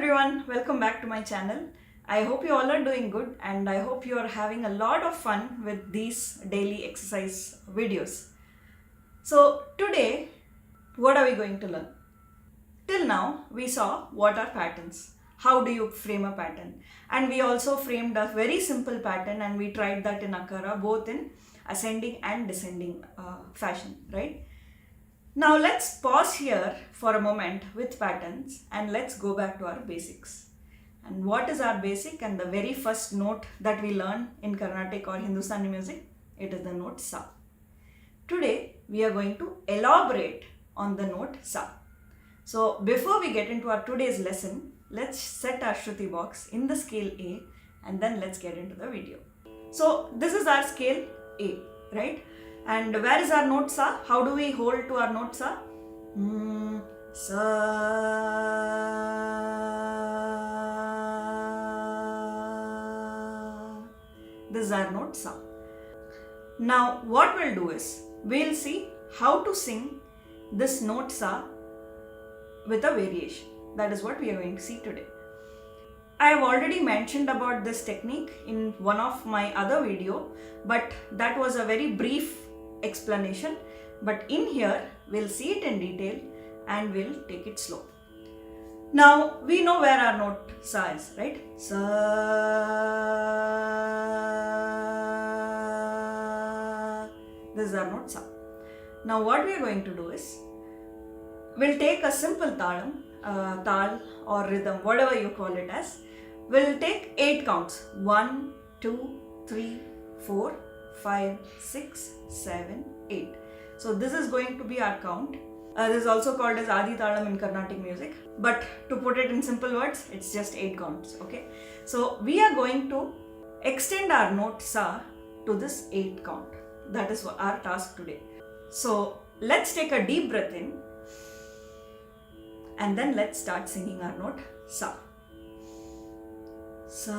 everyone, welcome back to my channel. I hope you all are doing good and I hope you are having a lot of fun with these daily exercise videos. So today, what are we going to learn? Till now, we saw what are patterns. How do you frame a pattern? And we also framed a very simple pattern and we tried that in Akara, both in ascending and descending fashion, right? Now let's pause here for a moment with patterns and let's go back to our basics. And what is our basic and the very first note that we learn in Carnatic or Hindustani music? It is the note Sa. Today we are going to elaborate on the note Sa. So before we get into our today's lesson, let's set our Shruti box in the scale A and then let's get into the video. So this is our scale A, right? And where is our note Sa? How do we hold to our note Sa? Sa. This is our note Sa. Now what we'll do is, we'll see how to sing this note Sa with a variation. That is what we are going to see today. I have already mentioned about this technique in one of my other video, but that was a very brief explanation. But in here, we'll see it in detail and we'll take it slow. Now, we know where our note Sa is, right? Sa. This is our note Sa. Now, what we are going to do is, we'll take a simple talam, tal or rhythm, whatever you call it as. We'll take 8 counts. 1, 2, 3, 4, 5, 6, 7, 8. So this is going to be our count. This is also called as Adi Talam in Carnatic music. But to put it in simple words, it's just 8 counts. Okay. So we are going to extend our note Sa to this 8 count. That is our task today. So let's take a deep breath in. And then let's start singing our note Sa. Sa.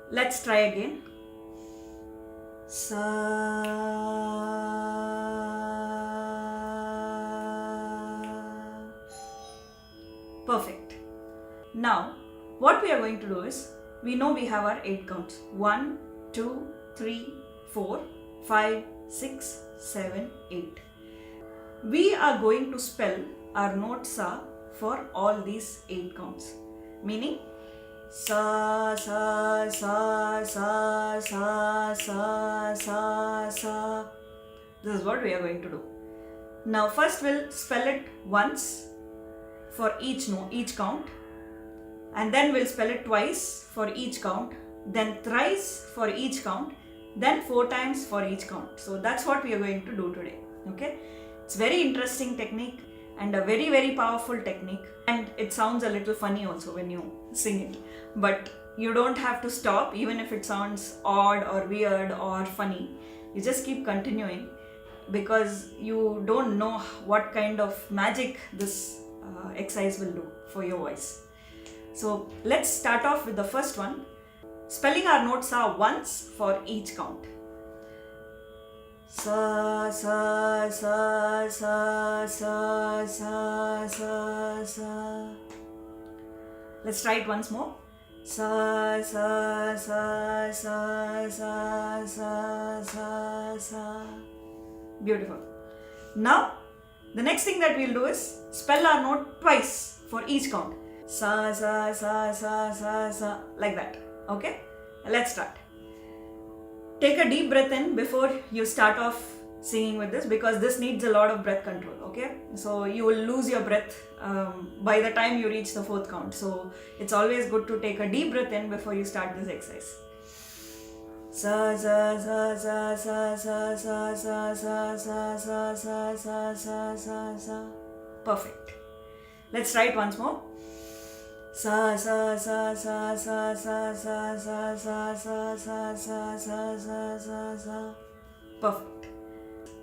Let's try again. Sa. Perfect. Now, what we are going to do is, we know we have our 8 counts. 1, 2, 3, 4, 5, 6, 7, 8. We are going to spell our note Sa for all these 8 counts. Meaning, Sa, Sa, Sa, Sa, Sa, Sa, Sa, Sa. This is what we are going to do. Now first we'll spell it once for each count. And then we'll spell it twice for each count. Then thrice for each count. Then 4 times for each count. So that's what we are going to do today. Okay. It's very interesting technique and a very, very powerful technique. And it sounds a little funny also when you sing it. But you don't have to stop even if it sounds odd or weird or funny. You just keep continuing because you don't know what kind of magic this exercise will do for your voice. So let's start off with the first one. Spelling our note Sa once for each count. Sa, Sa, Sa, Sa, Sa, Sa, Sa, Sa. Let's try it once more. Sa, Sa, Sa, Sa, Sa, Sa, Sa, Sa. Beautiful. Now, the next thing that we'll do is spell our note twice for each count. Sa, Sa, Sa, Sa, Sa, Sa. Like that. Okay? Let's start. Take a deep breath in before you start off singing with this because this needs a lot of breath control, okay? So you will lose your breath by the time you reach the 4th count. So it's always good to take a deep breath in before you start this exercise. Sa, Sa, Sa, Sa, Sa, Sa, Sa, Sa, Sa, Sa, Sa, Sa, Sa, Sa, Sa, Sa. Perfect. Let's try it once more. Sa, Sa, Sa, Sa, Sa, Sa, Sa, Sa, Sa, Sa, Sa, Sa, Sa, Sa, Sa, Sa. Perfect.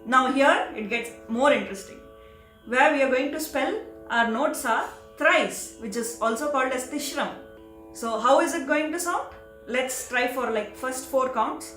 Now here it gets more interesting, where we are going to spell our note Sa thrice, which is also called as Tishram. So how is it going to sound? Let's try for like first 4 counts.